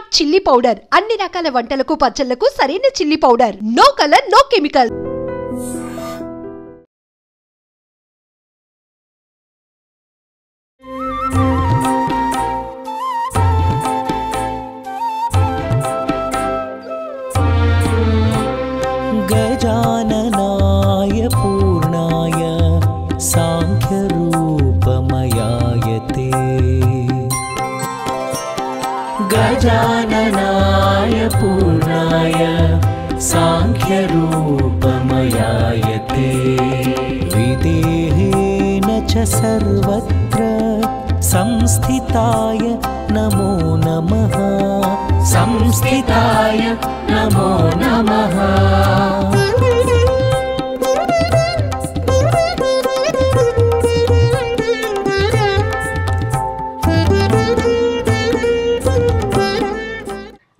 Smart chilli powder అన్ని రకాల వంటలకు పచ్చళ్లకు సరైన chilli powder. No colour no chemical. गजाननाय पूर्णाय सांख्यरूपमयाय ते गजाननाय पूर्णाय सांख्यरूपमयाय ते विदेहेन च सर्वत्र संस्थिताय नमो नमः संस्थिताय नमो नमः.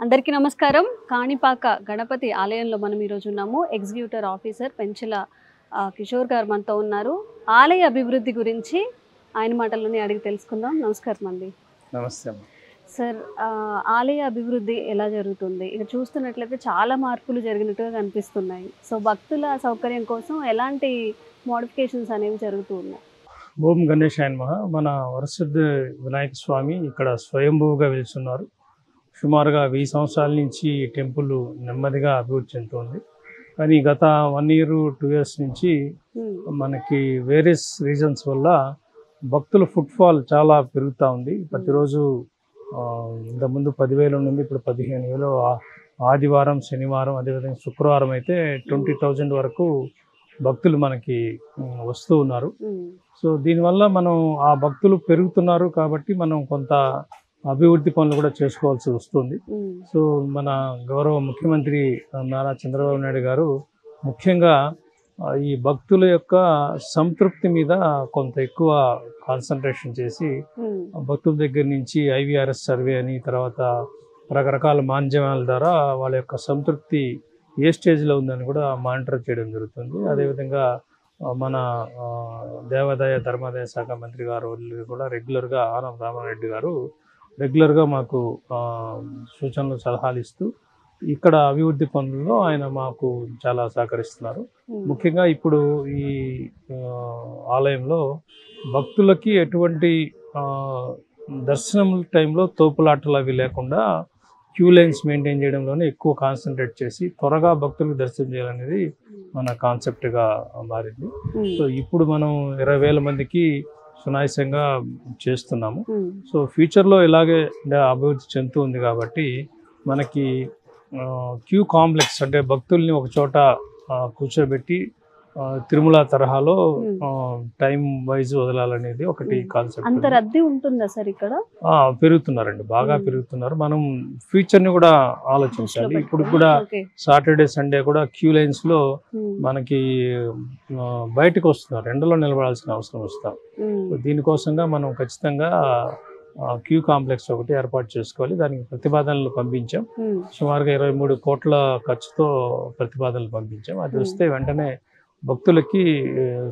అందరికీ నమస్కారం. కాణిపాక గణపతి ఆలయంలో మనం ఈరోజు ఉన్నాము. ఎగ్జిక్యూటివ్ ఆఫీసర్ పెంచల కిషోర్ గారు మనతో ఉన్నారు. ఆలయ అభివృద్ధి గురించి ఆయన మాటల్లోనే అడిగి తెలుసుకుందాం. నమస్కారం అండి. నమస్తే సార్, ఆలయ అభివృద్ధి ఎలా జరుగుతుంది? ఇక చూస్తున్నట్లయితే చాలా మార్పులు జరిగినట్టుగా కనిపిస్తున్నాయి. సో భక్తుల సౌకర్యం కోసం ఎలాంటి మోడిఫికేషన్స్ అనేవి జరుగుతూ ఉన్నాయి? ఓం గణేశాయ నమః. మన వరసిద్ధ వినాయక స్వామి ఇక్కడ స్వయంభూగా వెలుస్తున్నారు. సుమారుగా 1000 సంవత్సరాల నుంచి ఈ టెంపుల్ నెమ్మదిగా అభివృద్ధి చెందుతుంది. కానీ గత 1 year 2 years నుంచి మనకి వేరియస్ రీజన్స్ వల్ల భక్తుల ఫుట్ఫాల్ చాలా పెరుగుతూ ఉంది. ప్రతిరోజు ఇంతకుముందు 10,000 నుండి ఇప్పుడు 15,000. ఆదివారం, శనివారం, అదేవిధంగా శుక్రవారం అయితే 20,000 వరకు భక్తులు మనకి వస్తూ ఉన్నారు. సో దీనివల్ల మనం ఆ భక్తులు పెరుగుతున్నారు కాబట్టి మనం కొంత అభివృద్ధి పనులు కూడా చేసుకోవాల్సి వస్తుంది. సో మన గౌరవ ముఖ్యమంత్రి నారా చంద్రబాబు నాయుడు గారు ముఖ్యంగా ఈ భక్తుల యొక్క సంతృప్తి మీద కొంత ఎక్కువ కాన్సన్ట్రేషన్ చేసి భక్తుల దగ్గర నుంచి IVRS సర్వే అని, తర్వాత రకరకాల మాధ్యమాల ద్వారా వాళ్ళ యొక్క సంతృప్తి ఏ స్టేజ్లో ఉందని కూడా మానిటర్ చేయడం జరుగుతుంది. అదేవిధంగా మన దేవాదాయ ధర్మాదాయ శాఖ మంత్రి గారు కూడా రెగ్యులర్గా ఆనం రామారెడ్డి గారు రెగ్యులర్గా మాకు సూచనలు సలహాలు ఇస్తూ ఇక్కడ అభివృద్ధి పనుల్లో ఆయన మాకు చాలా సహకరిస్తున్నారు. ముఖ్యంగా ఇప్పుడు ఈ ఆలయంలో భక్తులకి ఎటువంటి దర్శనం టైంలో తోపులాటలు అవి లేకుండా క్యూ లైన్స్ మెయింటైన్ చేయడంలోనే ఎక్కువ కాన్సన్ట్రేట్ చేసి త్వరగా భక్తులకు దర్శనం చేయాలనేది మన కాన్సెప్ట్గా మారింది. సో ఇప్పుడు మనం 20,000 మందికి సునాయాసంగా చేస్తున్నాము. సో ఫ్యూచర్లో ఇలాగే అభివృద్ధి చెందుతూ ఉంది కాబట్టి మనకి క్యూ కాంప్లెక్స్ అంటే భక్తుల్ని ఒక చోట కూర్చోబెట్టి తిరుమల తరహాలో టైం వైజ్ వదలాలనేది ఒకటి కాన్సెప్ట్. అంత రద్దీ ఉంటుందా సార్ ఇక్కడ? పెరుగుతున్నారండి, బాగా పెరుగుతున్నారు. మనం ఫ్యూచర్ ని కూడా ఆలోచించాలి. ఇప్పుడు కూడా సాటర్డే సండే కూడా క్యూ లైన్స్ లో మనకి బయటకు వస్తున్నారు, ఎండలో నిలబడాల్సిన అవసరం వస్తాం. దీనికోసంగా మనం ఖచ్చితంగా క్యూ కాంప్లెక్స్ ఒకటి ఏర్పాటు చేసుకోవాలి. దానికి ప్రతిపాదనలు పంపించాం. సుమారుగా 23 కోట్ల ఖర్చుతో ప్రతిపాదనలు పంపించాం. అది వస్తే వెంటనే భక్తులకి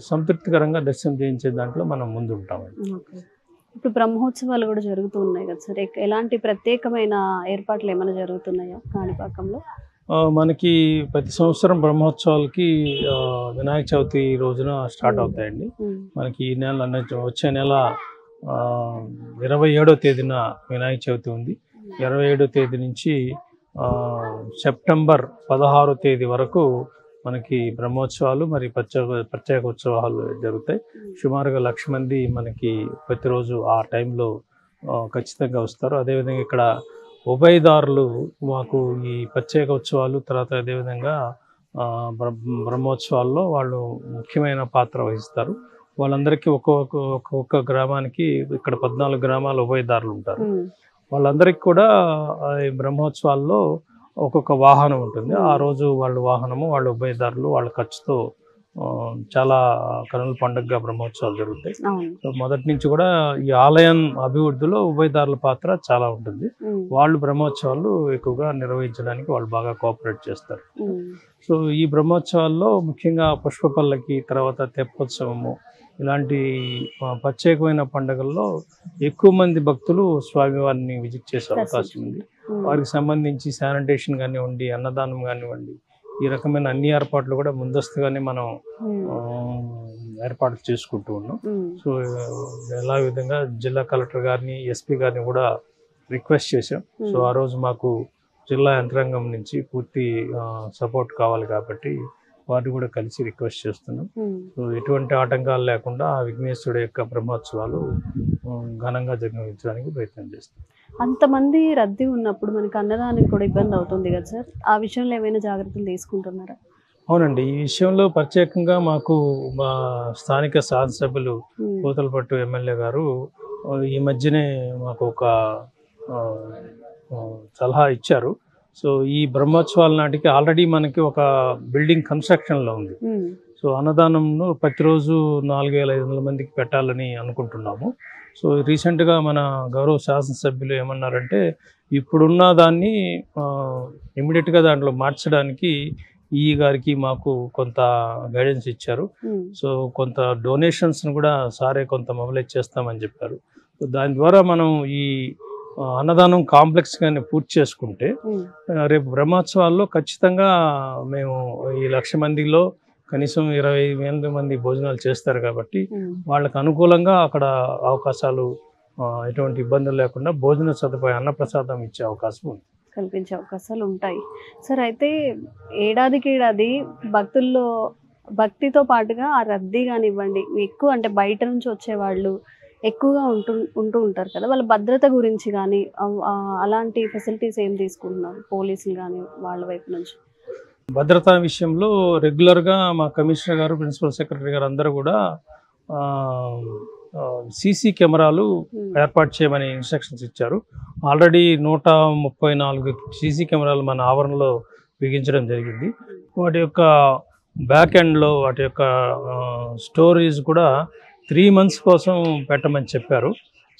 సంతృప్తికరంగా దర్శనం చేయించే దాంట్లో మనం ముందు ఉంటామండి. ఇప్పుడు బ్రహ్మోత్సవాలు కూడా జరుగుతూ ఉన్నాయి కదా సార్, ఎలాంటి ప్రత్యేకమైన ఏర్పాట్లు ఏమైనా జరుగుతున్నాయా కాణిపాకంలో? మనకి ప్రతి సంవత్సరం బ్రహ్మోత్సవాలకి వినాయక చవితి రోజున స్టార్ట్ అవుతాయండి. మనకి ఈ నెల వచ్చే నెల 27వ తేదీన వినాయక చవితి ఉంది. 27వ తేదీ నుంచి సెప్టెంబర్ 16వ తేదీ వరకు మనకి బ్రహ్మోత్సవాలు మరి ప్రత్యేక ఉత్సవాలు జరుగుతాయి. సుమారుగా 1,00,000 మంది మనకి ప్రతిరోజు ఆ టైంలో ఖచ్చితంగా వస్తారు. అదేవిధంగా ఇక్కడ ఉభయదారులు మాకు ఈ ప్రత్యేక ఉత్సవాలు తర్వాత అదేవిధంగా బ్రహ్మోత్సవాల్లో వాళ్ళు ముఖ్యమైన పాత్ర వహిస్తారు. వాళ్ళందరికీ ఒక్కొక్క గ్రామానికి ఇక్కడ 14 గ్రామాల ఉభయదారులు ఉంటారు. వాళ్ళందరికీ కూడా బ్రహ్మోత్సవాల్లో ఒక్కొక్క వాహనం ఉంటుంది. ఆ రోజు వాళ్ళ వాహనము, వాళ్ళ ఉభయదారులు వాళ్ళ ఖర్చుతో చాలా కనుల పండుగగా బ్రహ్మోత్సవాలు జరుగుతాయి. సో మొదటి నుంచి కూడా ఈ ఆలయం అభివృద్ధిలో ఉభయదారుల పాత్ర చాలా ఉంటుంది. వాళ్ళు బ్రహ్మోత్సవాలు ఎక్కువగా నిర్వహించడానికి వాళ్ళు బాగా కోఆపరేట్ చేస్తారు. సో ఈ బ్రహ్మోత్సవాల్లో ముఖ్యంగా పుష్పపల్లకి, తర్వాత తెప్పోత్సవము, ఇలాంటి ప్రత్యేకమైన పండుగల్లో ఎక్కువ మంది భక్తులు స్వామివారిని విజిట్ చేసే అవకాశం ఉంది. వారికి సంబంధించి శానిటేషన్ కానివ్వండి, అన్నదానం కానివ్వండి, ఈ రకమైన అన్ని ఏర్పాట్లు కూడా ముందస్తుగానే మనం ఏర్పాట్లు చేసుకుంటూ ఉన్నాం. సో ఎలా విధంగా జిల్లా కలెక్టర్ గారిని, ఎస్పీ గారిని కూడా రిక్వెస్ట్ చేశాం. సో ఆ రోజు మాకు జిల్లా యంత్రాంగం నుంచి పూర్తి సపోర్ట్ కావాలి కాబట్టి వారిని కూడా కలిసి రిక్వెస్ట్ చేస్తున్నాం. సో ఎటువంటి ఆటంకాలు లేకుండా ఆ విఘ్నేశ్వరుడు యొక్క బ్రహ్మోత్సవాలు ఘనంగా జరిగించడానికి ప్రయత్నం చేస్తాం. అంతమంది రద్దీ ఉన్నప్పుడు మనకి అన్నదానం కూడా ఇబ్బంది అవుతుంది కదా సార్, ఆ విషయంలో ఏమైనా జాగ్రత్తలు తీసుకుంటున్నారా? అవునండి, ఈ విషయంలో ప్రత్యేకంగా మాకు మా స్థానిక శాసనసభ్యులు పూతలపట్టు ఎమ్మెల్యే గారు ఈ మధ్యనే మాకు ఒక సలహా ఇచ్చారు. సో ఈ బ్రహ్మోత్సవాల నాటికి ఆల్రెడీ మనకి ఒక బిల్డింగ్ కన్స్ట్రక్షన్లో ఉంది. సో అన్నదానంను ప్రతిరోజు 4500 మందికి పెట్టాలని అనుకుంటున్నాము. సో రీసెంట్గా మన గౌరవ శాసనసభ్యులు ఏమన్నారంటే ఇప్పుడున్న దాన్ని ఇమీడియట్గా దాంట్లో మార్చడానికి ఈ గారికి మాకు కొంత గైడెన్స్ ఇచ్చారు. సో కొంత డొనేషన్స్ను కూడా సారే కొంత మొబిలైజ్ చేస్తామని చెప్పారు. సో దాని ద్వారా మనం ఈ అన్నదానం కాంప్లెక్స్ కానీ పూర్తి చేసుకుంటే రేపు బ్రహ్మోత్సవాల్లో ఖచ్చితంగా మేము ఈ 1,00,000 మందిలో కనీసం 25,000 మంది భోజనాలు చేస్తారు కాబట్టి వాళ్ళకు అనుకూలంగా అక్కడ అవకాశాలు ఎటువంటి ఇబ్బందులు లేకుండా భోజన సదుపాయం అన్నప్రసాదం ఇచ్చే అవకాశం ఉంది, కల్పించే అవకాశాలు ఉంటాయి సార్. అయితే ఏడాదికి ఏడాది భక్తుల్లో భక్తితో పాటుగా ఆ రద్దీ కానివ్వండి, ఎక్కువ అంటే బయట నుంచి వచ్చేవాళ్ళు ఎక్కువగా ఉంటూ ఉంటారు కదా, వాళ్ళ భద్రత గురించి కానీ అలాంటి ఫెసిలిటీస్ ఏం తీసుకుంటున్నారు పోలీసులు కానీ వాళ్ళ వైపు నుంచి? భద్రతా విషయంలో రెగ్యులర్గా మా కమిషనర్ గారు, ప్రిన్సిపల్ సెక్రటరీ గారు అందరూ కూడా సీసీ కెమెరాలు ఏర్పాటు చేయమని ఇన్స్ట్రక్షన్స్ ఇచ్చారు. ఆల్రెడీ 134 సీసీ కెమెరాలు మన ఆవరణలో బిగించడం జరిగింది. వాటి యొక్క బ్యాక్ ఎండ్లో వాటి యొక్క స్టోరేజ్ కూడా 3 months కోసం పెట్టమని చెప్పారు.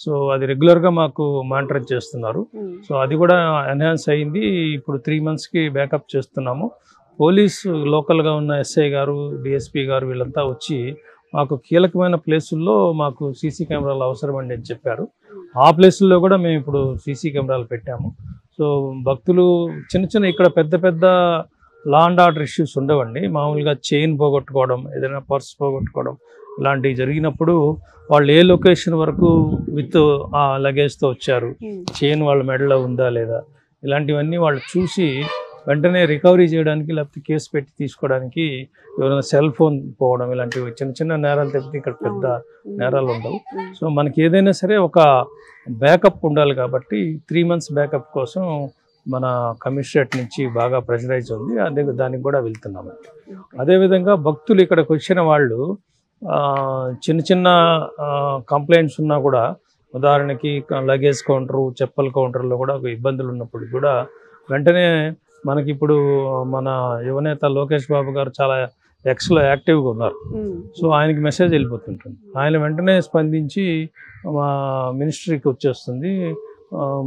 సో అది రెగ్యులర్గా మాకు మానిటర్ చేస్తున్నారు. సో అది కూడా ఎన్హాన్స్ అయింది. ఇప్పుడు 3 monthsకి బ్యాకప్ చేస్తున్నాము. పోలీసు లోకల్గా ఉన్న ఎస్ఐ గారు, డిఎస్పీ గారు వీళ్ళంతా వచ్చి మాకు కీలకమైన ప్లేసుల్లో మాకు సీసీ కెమెరాలు అవసరం అండి అని చెప్పారు. ఆ ప్లేసుల్లో కూడా మేము ఇప్పుడు సీసీ కెమెరాలు పెట్టాము. సో భక్తులు చిన్న ఇక్కడ పెద్ద లా అండ్ ఆర్డర్ ఇష్యూస్ ఉండవండి. మామూలుగా చైన్ పోగొట్టుకోవడం, ఏదైనా పర్స్ పోగొట్టుకోవడం ఇలాంటివి జరిగినప్పుడు వాళ్ళు ఏ లొకేషన్ వరకు విత్ ఆ లగేజ్తో వచ్చారు, చైన్ వాళ్ళ మెడలో ఉందా లేదా, ఇలాంటివన్నీ వాళ్ళు చూసి వెంటనే రికవరీ చేయడానికి లేకపోతే కేసు పెట్టి తీసుకోవడానికి, ఎవరైనా సెల్ ఫోన్ పోవడం ఇలాంటివి చిన్న నేరాలు తప్పితే ఇక్కడ పెద్ద నేరాలు ఉండవు. సో మనకి ఏదైనా సరే ఒక బ్యాకప్ ఉండాలి కాబట్టి 3 months బ్యాకప్ కోసం మన కమిషనరేట్ నుంచి బాగా ప్రెషరైజ్ ఉంది. అదే దానికి కూడా వెళ్తున్నాము. అదేవిధంగా భక్తులు ఇక్కడికి వచ్చిన వాళ్ళు చిన్న కంప్లైంట్స్ ఉన్నా కూడా, ఉదాహరణకి లగేజ్ కౌంటరు, చెప్పల్ కౌంటర్లో కూడా ఇబ్బందులు ఉన్నప్పుడు కూడా వెంటనే మనకి ఇప్పుడు మన యువనేత లోకేష్ బాబు గారు చాలా ఎక్స్లో యాక్టివ్గా ఉన్నారు. సో ఆయనకి మెసేజ్ వెళ్ళిపోతుంటుంది. ఆయన వెంటనే స్పందించి మా మినిస్ట్రీకి వచ్చేస్తుంది.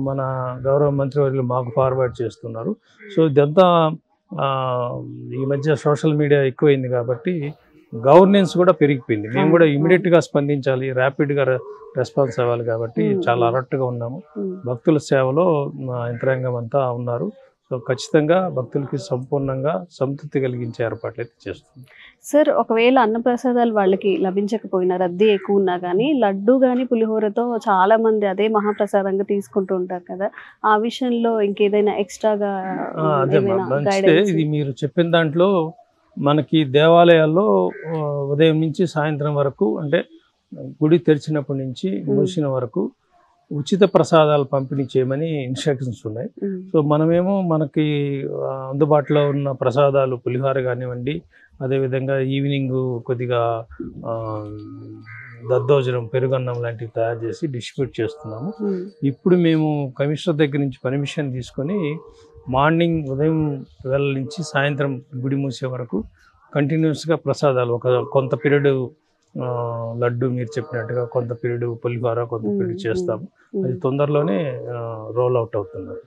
మన గౌరవ మంత్రివర్యులు మాకు ఫార్వర్డ్ చేస్తున్నారు. సో ఇదంతా ఈ మధ్య సోషల్ మీడియా ఎక్కువైంది కాబట్టి గవర్నెన్స్ కూడా పెరిగిపోయింది. మేము కూడా ఇమీడియట్గా స్పందించాలి, ర్యాపిడ్గా రెస్పాన్స్ అవ్వాలి కాబట్టి చాలా అలర్ట్గా ఉన్నాము. భక్తుల సేవలో మా యంత్రాంగం అంతా ఉన్నారు. సో ఖచ్చితంగా భక్తులకి సంపూర్ణంగా సంతృప్తి కలిగించే ఏర్పాట్లు అయితే చేస్తుంది. సార్, ఒకవేళ అన్నప్రసాదాలు వాళ్ళకి లభించకపోయినా, రద్దీ ఎక్కువ ఉన్నా కానీ లడ్డు కానీ పులిహోరతో చాలా మంది అదే మహాప్రసాదంగా తీసుకుంటూ ఉంటారు కదా, ఆ విషయంలో ఇంకేదైనా ఎక్స్ట్రాగా? ఇది మీరు చెప్పిన దాంట్లో మనకి దేవాలయాల్లో ఉదయం నుంచి సాయంత్రం వరకు, అంటే గుడి తెరిచినప్పటి నుంచి మూసిన వరకు ఉచిత ప్రసాదాలు పంపిణీ చేయమని ఇన్స్ట్రక్షన్స్ ఉన్నాయి. సో మనమేమో మనకి అందుబాటులో ఉన్న ప్రసాదాలు పులిహోర కానివ్వండి, అదేవిధంగా ఈవినింగ్ కొద్దిగా దద్దోజనం, పెరుగన్నం లాంటివి తయారు చేసి డిస్ట్రిబ్యూట్ చేస్తున్నాము. ఇప్పుడు మేము కమిషనర్ దగ్గర నుంచి పర్మిషన్ తీసుకొని మార్నింగ్ ఉదయం 12 నుంచి సాయంత్రం గుడి మూసే వరకు కంటిన్యూస్గా ప్రసాదాలు, కొంత పీరియడ్ లడ్డు మీరు చెప్పినట్టుగా, కొంత పీరియడ్ పులిహోర, కొంత పీరియడ్ చేస్తాము. అది తొందరలోనే రోల్ అవుట్ అవుతున్నారు.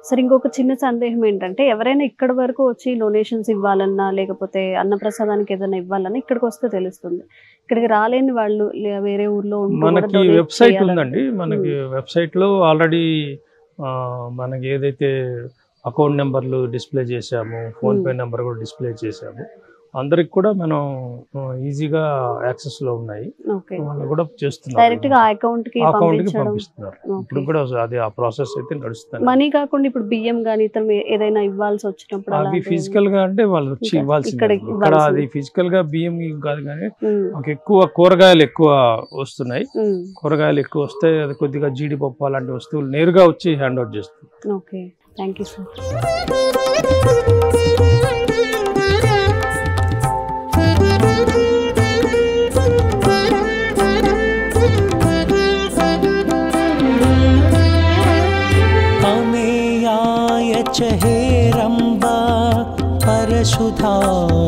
సరే, ఇంకొక చిన్న సందేహం ఏంటంటే, ఎవరైనా ఇక్కడ వరకు వచ్చి డొనేషన్స్ ఇవ్వాలన్నా లేకపోతే అన్నప్రసాదానికి ఏదైనా ఇవ్వాలన్నా ఇక్కడికి వస్తే తెలుస్తుంది. ఇక్కడికి రాలేని వాళ్ళు వేరే ఊర్లో మనకి వెబ్సైట్ ఉందండి. మనకి వెబ్సైట్లో ఆల్రెడీ మనకి ఏదైతే అకౌంట్ నెంబర్లు డిస్ప్లే చేసాము, ఫోన్పే నెంబర్ కూడా డిస్ప్లే చేసాము, అందరికి కూడా మనం ఈజీగా యాక్సెస్ లో ఉన్నాయి. వాళ్ళు కూడా చేస్తున్నారు, డైరెక్ట్ గా అకౌంట్ కి పంపిస్తున్నారు. ఇప్పుడు కూడా అది ఆ ప్రాసెస్ అయితే నడుస్తుంది. మనీ కాకుండా ఇప్పుడు బియ్యం గానీ ఇతర ఏదైనా ఇవ్వాల్సి వచ్చినప్పుడు అది ఫిజికల్ గా అంటే వాళ్ళు వచ్చి ఇవ్వాల్సింది. ఇక్కడ అది ఫిజికల్ గా బియ్యం కాదు, కానీ ఎక్కువ కూరగాయలు ఎక్కువ వస్తున్నాయి. కూరగాయలు ఎక్కువ వస్తే అది కొద్దిగా జీడిపప్పు అలాంటి వస్తువులు నేరుగా వచ్చి హ్యాండ్ అవుట్ చేస్తుంది. Okay, thank you sir. हेरम्बा परशुधारकायते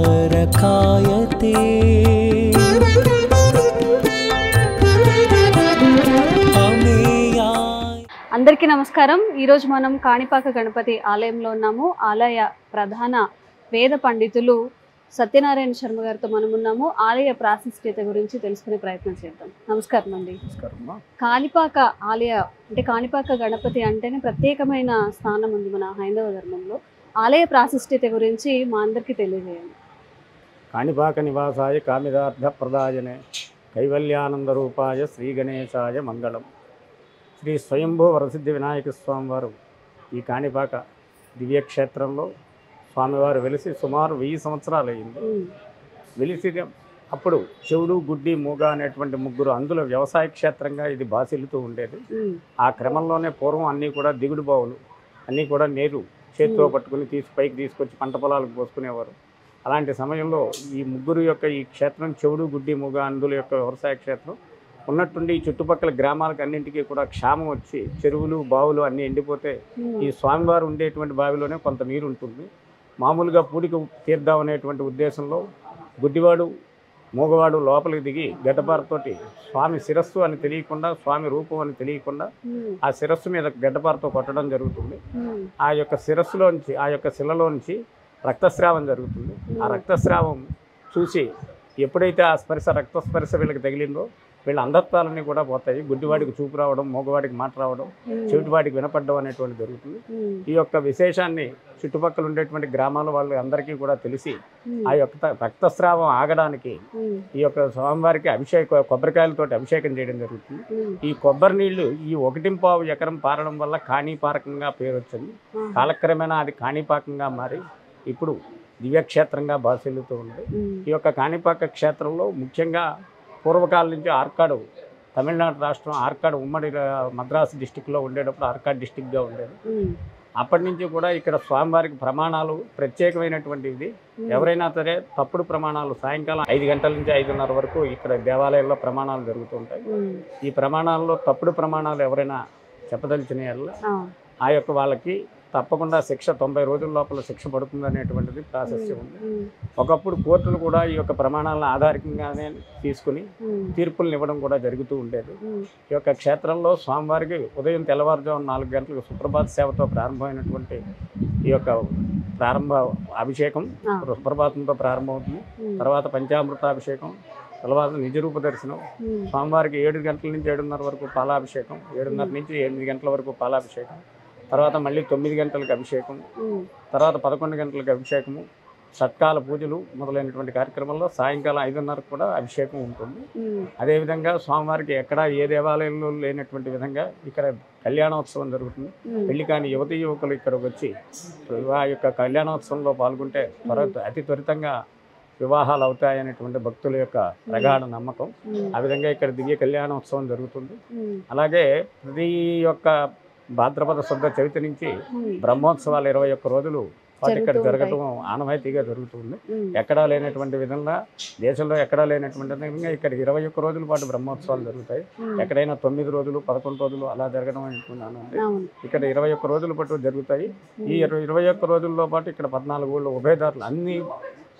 అందరికీ నమస్కారం. ఈరోజు మనం కాణిపాక గణపతి ఆలయంలో ఉన్నాము. ఆలయ ప్రధాన వేద పండితులు సత్యనారాయణ శర్మ గారితో మనం ఉన్నాము. ఆలయ ప్రాశస్త్యత గురించి తెలుసుకునే ప్రయత్నం చేద్దాం. నమస్కారం అండి. కాణిపాక ఆలయ అంటే కాణిపాక గణపతి అంటేనే ప్రత్యేకమైన స్థానం ఉంది మన హైందవ ధర్మంలో. ఆలయ ప్రాశస్త్యత గురించి మా అందరికీ తెలియజేయండి. కాణిపాక నివాసాయ కామిదార్థ ప్రదాయనే కైవల్యానంద రూపాయ శ్రీ గణేశాయ మంగళం. శ్రీ స్వయంభూ వరసిద్ధి వినాయక స్వామివారు ఈ కాణిపాక దివ్యక్షేత్రంలో స్వామివారు వెలిసి సుమారు 1000 సంవత్సరాలు అయింది. వెలిసి అప్పుడు చెవుడు, గుడ్డి, మూగ అనేటువంటి ముగ్గురు అందులో వ్యవసాయ క్షేత్రంగా ఇది బాసిల్లుతూ ఉండేది. ఆ క్రమంలోనే పూర్వం అన్నీ కూడా దిగుడు బావులు అన్నీ కూడా నీరు చేతితో పట్టుకుని పైకి తీసుకొచ్చి పంట పొలాలకు పోసుకునేవారు. అలాంటి సమయంలో ఈ ముగ్గురు యొక్క ఈ క్షేత్రం చెవుడు, గుడ్డి, మూగ అందుల యొక్క వ్యవసాయ క్షేత్రం ఉన్నట్టుండి ఈ చుట్టుపక్కల గ్రామాలకు అన్నింటికీ కూడా క్షామం వచ్చి చెరువులు, బావులు అన్నీ ఎండిపోతే ఈ స్వామివారు ఉండేటువంటి బావిలోనే కొంత నీరు ఉంటుంది. మామూలుగా పూడిక తీర్దాం అనేటువంటి ఉద్దేశంలో గుడ్డివాడు, మూగవాడు లోపలికి దిగి గడ్డపారతోటి స్వామి శిరస్సు అని తెలియకుండా, స్వామి రూపం అని తెలియకుండా ఆ శిరస్సు మీద గడ్డపారతో కొట్టడం జరుగుతుంది. ఆ యొక్క శిరస్సులోంచి, ఆ యొక్క శిలలోంచి రక్తస్రావం జరుగుతుంది. ఆ రక్తస్రావం చూసి ఎప్పుడైతే ఆ స్పర్శ, రక్తస్పర్శ వీళ్ళకి తగిలిందో వీళ్ళ అంధత్వాలన్నీ కూడా పోతాయి. గుడ్డివాడికి చూపు రావడం, మూగవాడికి మాట రావడం, చెవిటివాడికి వినపడడం అనేటువంటి జరుగుతుంది. ఈ యొక్క విశేషాన్ని చుట్టుపక్కల ఉండేటువంటి గ్రామాల వాళ్ళు అందరికీ కూడా తెలిసి ఆ యొక్క రక్తస్రావం ఆగడానికి ఈ యొక్క స్వామివారికి కొబ్బరికాయలతోటి అభిషేకం చేయడం జరుగుతుంది. ఈ కొబ్బరి నీళ్లు ఈ 1.25 ఎకరం పారడం వల్ల కాణిపాకంగా పేరు వచ్చింది. కాలక్రమేణా అది కాణిపాకంగా మారి ఇప్పుడు దివ్యక్షేత్రంగా బాసిల్లుతూ ఉంది. ఈ యొక్క కాణిపాక క్షేత్రంలో ముఖ్యంగా పూర్వకాలం నుంచి ఆర్కాడు, తమిళనాడు రాష్ట్రం ఆర్కాడు ఉమ్మడి మద్రాసు డిస్టిక్లో ఉండేటప్పుడు ఆర్కాడ్ డిస్టిక్గా ఉండేది. అప్పటి నుంచి కూడా ఇక్కడ స్వామివారికి ప్రమాణాలు ప్రత్యేకమైనటువంటిది. ఎవరైనా సరే తప్పుడు ప్రమాణాలు సాయంకాలం 5 గంటల నుంచి 5:30 వరకు ఇక్కడ దేవాలయంలో ప్రమాణాలు జరుగుతుంటాయి. ఈ ప్రమాణాల్లో తప్పుడు ప్రమాణాలు ఎవరైనా చెప్పదలిచిన ఆ యొక్క వాళ్ళకి తప్పకుండా శిక్ష 90 రోజుల లోపల శిక్ష పడుతుంది అనేటువంటిది ప్రాశస్త్యం ఉంది. ఒకప్పుడు కోర్టులు కూడా ఈ యొక్క ప్రమాణాలను ఆధారికంగానే తీసుకుని తీర్పులను ఇవ్వడం కూడా జరుగుతూ ఉండేది. ఈ యొక్క క్షేత్రంలో స్వామివారికి ఉదయం తెల్లవారుజాము 4 గంటలకు సుప్రభాత సేవతో ప్రారంభమైనటువంటి ఈ యొక్క ప్రారంభ అభిషేకం సుప్రభాతంతో ప్రారంభమవుతుంది. తర్వాత పంచామృతాభిషేకం, తర్వాత నిజరూప దర్శనం, స్వామివారికి 7 గంటల నుంచి 7:30 వరకు పాలాభిషేకం, 7:30 నుంచి 8 గంటల వరకు పాలాభిషేకం, తర్వాత మళ్ళీ 9 గంటలకు అభిషేకం, తర్వాత 11 గంటలకు అభిషేకము, షట్కాల పూజలు మొదలైనటువంటి కార్యక్రమంలో సాయంకాలం 5:30 కూడా అభిషేకం ఉంటుంది. అదేవిధంగా స్వామివారికి ఎక్కడ ఏ దేవాలయంలో లేనటువంటి విధంగా ఇక్కడ కళ్యాణోత్సవం జరుగుతుంది. పెళ్లి కాని యువతీ యువకులు ఇక్కడికి వచ్చి ఆ యొక్క కళ్యాణోత్సవంలో పాల్గొంటే అతి త్వరితంగా వివాహాలు అవుతాయనేటువంటి భక్తుల యొక్క ప్రగాఢ నమ్మకం. ఆ విధంగా ఇక్కడ దివ్య కళ్యాణోత్సవం జరుగుతుంది. అలాగే ప్రతి యొక్క భాద్రపద శుద్ధ చవితి నుంచి బ్రహ్మోత్సవాలు 21 రోజులు పాటు ఇక్కడ జరగటం ఆనవాయితీగా జరుగుతుంది. ఎక్కడా లేనటువంటి విధంగా, దేశంలో ఎక్కడా లేనటువంటి విధంగా ఇక్కడ 21 రోజుల పాటు బ్రహ్మోత్సవాలు జరుగుతాయి. ఎక్కడైనా 9 రోజులు 11 రోజులు అలా జరగడం అనుకున్నాను. ఇక్కడ 21 రోజుల పాటు జరుగుతాయి. ఈ 21 రోజుల్లో పాటు ఇక్కడ 14 ఊళ్ళో ఉభయదారులు అన్ని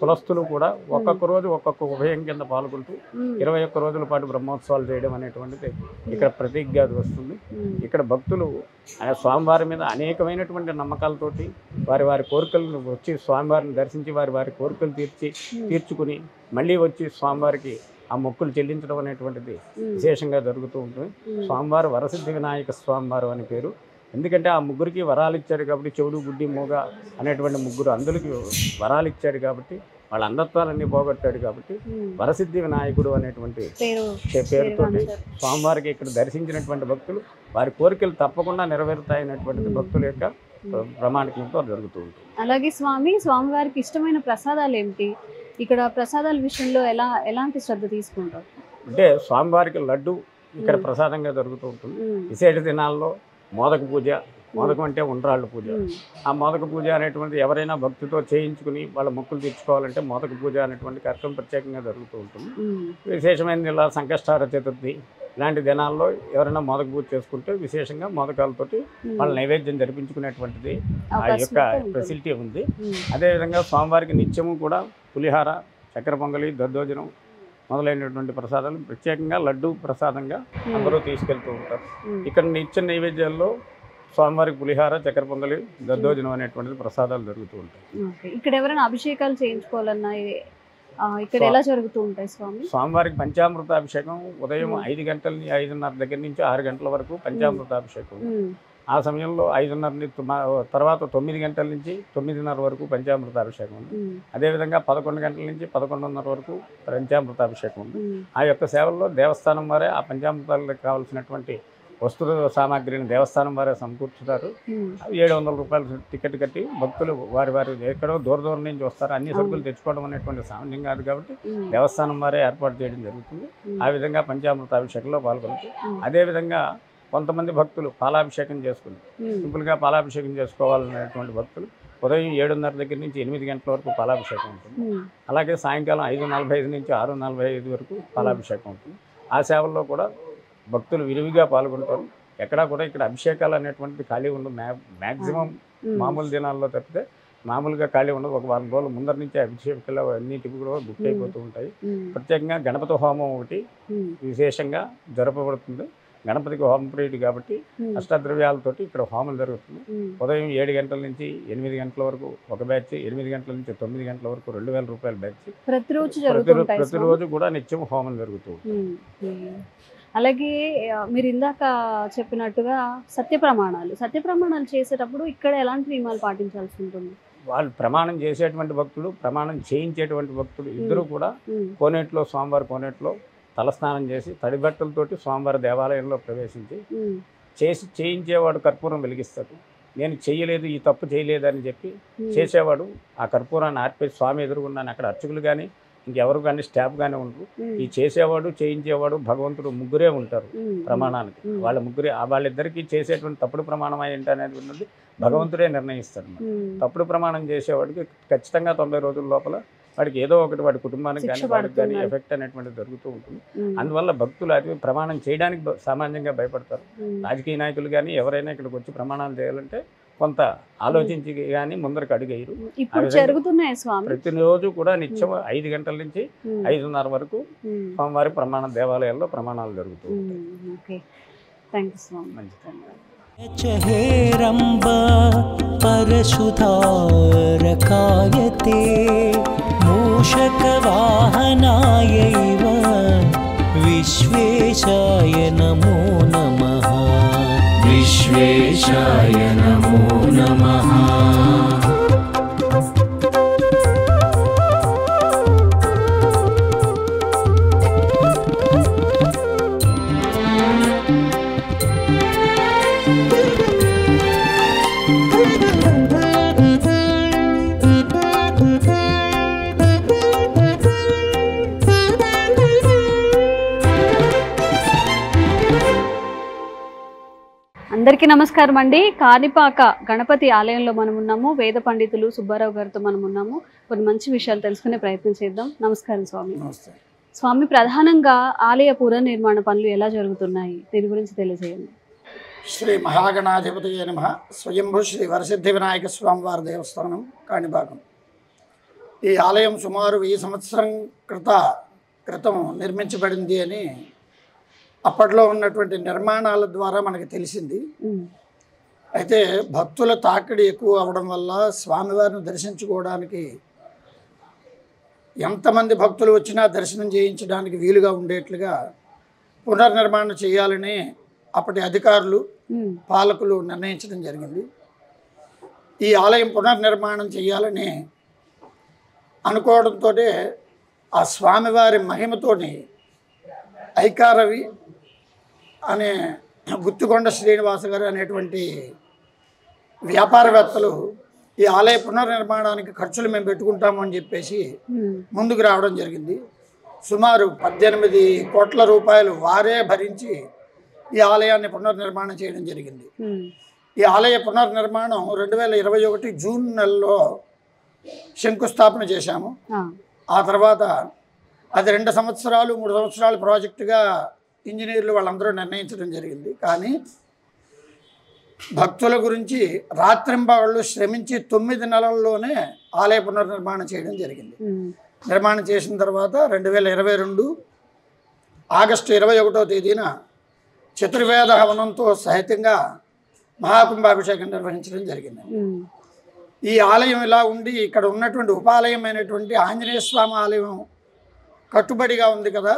కులస్తులు కూడా ఒక్కొక్క రోజు ఒక్కొక్క ఉభయం కింద పాల్గొంటూ 21 రోజుల పాటు బ్రహ్మోత్సవాలు చేయడం అనేటువంటిది ఇక్కడ ప్రతీకగా వస్తుంది. ఇక్కడ భక్తులు స్వామివారి మీద అనేకమైనటువంటి నమ్మకాలతోటి వారి వారి కోరికలను వచ్చి స్వామివారిని దర్శించి వారి కోరికలు తీర్చుకుని మళ్ళీ వచ్చి స్వామివారికి ఆ మొక్కులు చెల్లించడం అనేటువంటిది విశేషంగా జరుగుతూ ఉంటుంది. స్వామివారు వరసిద్ధి వినాయక స్వామివారు అని పేరు. ఎందుకంటే ఆ ముగ్గురికి వరాలు ఇచ్చాడు కాబట్టి, చెవుడు గుడ్డి మూగ అనేటువంటి ముగ్గురు అందులకి వరాలు ఇచ్చాడు కాబట్టి, వాళ్ళ అంధత్వాలన్నీ పోగొట్టాడు కాబట్టి వరసిద్ధి వినాయకుడు అనేటువంటి పేరుతోటి స్వామివారికి ఇక్కడ దర్శించినటువంటి భక్తులు వారి కోరికలు తప్పకుండా నెరవేరుతాయనేటువంటిది భక్తుల యొక్క ప్రమాణికంతో జరుగుతూ ఉంటుంది. అలాగే స్వామివారికి ఇష్టమైన ప్రసాదాలు ఏమిటి? ఇక్కడ ప్రసాదాల విషయంలో ఎలాంటి శ్రద్ధ తీసుకుంటారు? అంటే స్వామివారికి లడ్డు ఇక్కడ ప్రసాదంగా జరుగుతూ ఉంటుంది. విశేష దినాల్లో మోదక పూజ, మోదకం అంటే ఉండ్రాళ్ళు పూజ. ఆ మోదక పూజ అనేటువంటి ఎవరైనా భక్తితో చేయించుకుని వాళ్ళ మొక్కులు తీర్చుకోవాలంటే మోదక పూజ అనేటువంటి కార్యక్రమం ప్రత్యేకంగా జరుగుతూ ఉంటుంది. విశేషమైన ఇలా సంకష్టార చతుర్థి ఇలాంటి దినాల్లో ఎవరైనా మోదక పూజ చేసుకుంటే విశేషంగా మోదకాలతోటి వాళ్ళ నైవేద్యం జరిపించుకునేటువంటిది ఆ యొక్క ఫెసిలిటీ ఉంది. అదేవిధంగా స్వామివారికి నిత్యము కూడా పులిహార, చక్కెర పొంగలి, దద్దోజనం మొదలైనటువంటి ప్రసాదాలు ప్రత్యేకంగా లడ్డు ప్రసాదంగా అందరూ తీసుకెళ్తూ ఉంటారు. ఇక్కడ నిత్య నైవేద్యాల్లో స్వామివారికి పులిహార, చక్కెర పొంగలి, దద్దోజనం అనేటువంటిది ప్రసాదాలు జరుగుతూ ఉంటాయి. ఇక్కడ ఎవరైనా అభిషేకాలు చేయించుకోవాలన్నా ఇక్కడ ఎలా జరుగుతూ ఉంటాయి స్వామి? స్వామివారికి పంచామృత అభిషేకం ఉదయం 5 గంటల 5:30 దగ్గర నుంచి 6 గంటల వరకు పంచామృత అభిషేకం. ఆ సమయంలో 5:30 తర్వాత 9 గంటల నుంచి 9:30 వరకు పంచామృత అభిషేకం ఉంది. అదేవిధంగా 11 గంటల నుంచి 11:30 వరకు పంచామృత అభిషేకం ఉంది. ఆ యొక్క సేవల్లో దేవస్థానం వారే ఆ పంచామృతాలకు కావాల్సినటువంటి వస్తు సామాగ్రిని దేవస్థానం వారే సమకూర్చుతారు. 700 రూపాయలు టికెట్ కట్టి భక్తులు వారి ఎక్కడో దూరం నుంచి వస్తారు. అన్ని సరుకులు తెచ్చుకోవడం అనేటువంటి సామాన్యం కాదు కాబట్టి దేవస్థానం వారే ఏర్పాటు చేయడం జరుగుతుంది. ఆ విధంగా పంచామృత అభిషేకంలో పాల్గొంటారు. అదేవిధంగా కొంతమంది భక్తులు పాలాభిషేకం చేసుకుని సింపుల్గా పాలాభిషేకం చేసుకోవాలనేటువంటి భక్తులు ఉదయం 7:30 దగ్గర నుంచి 8 గంటల వరకు పాలాభిషేకం ఉంటుంది. అలాగే సాయంకాలం 5:45 నుంచి 6:45 వరకు పాలాభిషేకం ఉంటుంది. ఆ సేవల్లో కూడా భక్తులు విరివిగా పాల్గొంటారు. ఎక్కడా కూడా ఇక్కడ అభిషేకాలు అనేటువంటిది ఖాళీ ఉండదు. మ్యాక్సిమం మామూలు దినాల్లో తప్పితే మామూలుగా ఖాళీ ఉండదు. ఒక 4 రోజుల ముందర నుంచి అభిషేకాలు అన్నిటికీ కూడా బుక్ అయిపోతూ ఉంటాయి. ప్రత్యేకంగా గణపతి హోమం ఒకటి విశేషంగా జరపబడుతుంది. గణపతికి హోమం ప్రీతి కాబట్టి అష్టద్రవ్యాలతోటి ఇక్కడ హోమం జరుగుతుంది. ఉదయం 7 గంటల నుంచి 8 గంటల వరకు ఒక బ్యాచ్, 8 గంటల నుంచి 9 గంటల వరకు 2000 రూపాయల బ్యాచ్. ప్రతిరోజు కూడా నిత్యం హోమం జరుగుతుంది. అలాగే మీరు ఇందాక చెప్పినట్టుగా సత్య ప్రమాణాలు చేసేటప్పుడు ఇక్కడ ఎలాంటి నియమాలు పాటించాల్సి ఉంటుంది? వాళ్ళు ప్రమాణం చేసేటువంటి భక్తులు, ప్రమాణం చేయించేటువంటి భక్తులు ఇద్దరు కూడా కోనేట్లో స్వామివారి కోనేట్లో తలస్నానం చేసి తడి బట్టలతోటి స్వామివారి దేవాలయంలో ప్రవేశించి చేయించేవాడు కర్పూరం వెలిగిస్తాడు. నేను చేయలేదు, ఈ తప్పు చేయలేదని చెప్పి చేసేవాడు ఆ కర్పూరాన్ని ఆర్పేసి స్వామి ఎదురుగున్నాను. అక్కడ అర్చకులు కానీ ఇంకెవరు కానీ స్టాఫ్ కానీ ఉండరు. ఈ చేసేవాడు చేయించేవాడు భగవంతుడు ముగ్గురే ఉంటారు ప్రమాణానికి. వాళ్ళిద్దరికీ చేసేటువంటి తప్పుడు ప్రమాణం ఏంటి అనేది భగవంతుడే నిర్ణయిస్తాడు. తప్పుడు ప్రమాణం చేసేవాడికి ఖచ్చితంగా 90 రోజుల లోపల వాడికి ఏదో ఒకటి వాడి కుటుంబానికి కానీ వాడికి కానీ ఎఫెక్ట్ అనేటువంటిది జరుగుతూ ఉంటుంది. అందువల్ల భక్తులు అది ప్రమాణం చేయడానికి సామాన్యంగా భయపడతారు. రాజకీయ నాయకులు కానీ ఎవరైనా ఇక్కడికి వచ్చి ప్రమాణాలు చేయాలంటే కొంత ఆలోచించి కానీ ముందరికి అడుగేయరు. ప్రతిరోజు కూడా నిత్యం 5 గంటల నుంచి 5:30 వరకు స్వామివారి దేవాలయాల్లో ప్రమాణాలు జరుగుతూ ఉంటాయి. పరశుధారకాయతే మూషకవాహనాయైవ విశ్వేశాయ నమో నమః. విశ్వేశాయ నమో నమః. అందరికీ నమస్కారం అండి. కాణిపాక గణపతి ఆలయంలో మనం ఉన్నాము. వేద పండితులు సుబ్బారావు గారితో మనం ఉన్నాము. కొన్ని మంచి విషయాలు తెలుసుకునే ప్రయత్నం చేద్దాం. నమస్కారం స్వామి. స్వామి, ప్రధానంగా ఆలయ పునర్నిర్మాణ పనులు ఎలా జరుగుతున్నాయి, దీని గురించి తెలియజేయండి. శ్రీ మహాగణాధిపతయే నమః. స్వయంభూ శ్రీ వరసిద్ధి వినాయక స్వామివారి దేవస్థానం కాణిపాకం. ఈ ఆలయం సుమారు 1000 సంవత్సరం క్రితం నిర్మించబడింది అని అప్పట్లో ఉన్నటువంటి నిర్మాణాల ద్వారా మనకు తెలిసింది. అయితే భక్తుల తాకిడి ఎక్కువ అవడం వల్ల స్వామివారిని దర్శించుకోవడానికి ఎంతమంది భక్తులు వచ్చినా దర్శనం చేయించడానికి వీలుగా ఉండేట్లుగా పునర్నిర్మాణం చేయాలని అప్పటి అధికారులు పాలకులు నిర్ణయించడం జరిగింది. ఈ ఆలయం పునర్నిర్మాణం చేయాలని అనుకోవడంతో ఆ స్వామివారి మహిమతోని ఐకారవి అనే గుత్తికొండ శ్రీనివాస గారు అనేటువంటి వ్యాపారవేత్తలు ఈ ఆలయ పునర్నిర్మాణానికి ఖర్చులు మేము పెట్టుకుంటాము అని చెప్పేసి ముందుకు రావడం జరిగింది. సుమారు 18 కోట్ల రూపాయలు వారే భరించి ఈ ఆలయాన్ని పునర్నిర్మాణం చేయడం జరిగింది. ఈ ఆలయ పునర్నిర్మాణం 2021 జూన్ నెలలో శంకుస్థాపన చేశాము. ఆ తర్వాత అది 2 సంవత్సరాలు 3 సంవత్సరాల ప్రాజెక్టుగా ఇంజనీర్లు వాళ్ళందరూ నిర్ణయించడం జరిగింది. కానీ భక్తుల గురించి రాత్రింబగళ్ళు శ్రమించి 9 నెలల్లోనే ఆలయ పునర్నిర్మాణం చేయడం జరిగింది. నిర్మాణం చేసిన తర్వాత 2022 ఆగస్టు 21వ తేదీన చతుర్వేద హవనంతో సహితంగా మహాకుంభాభిషేకం నిర్వహించడం జరిగింది. ఈ ఆలయం ఇలా ఉండి ఇక్కడ ఉన్నటువంటి ఉపాలయమైనటువంటి ఆంజనేయ స్వామి ఆలయం కట్టుబడిగా ఉంది కదా,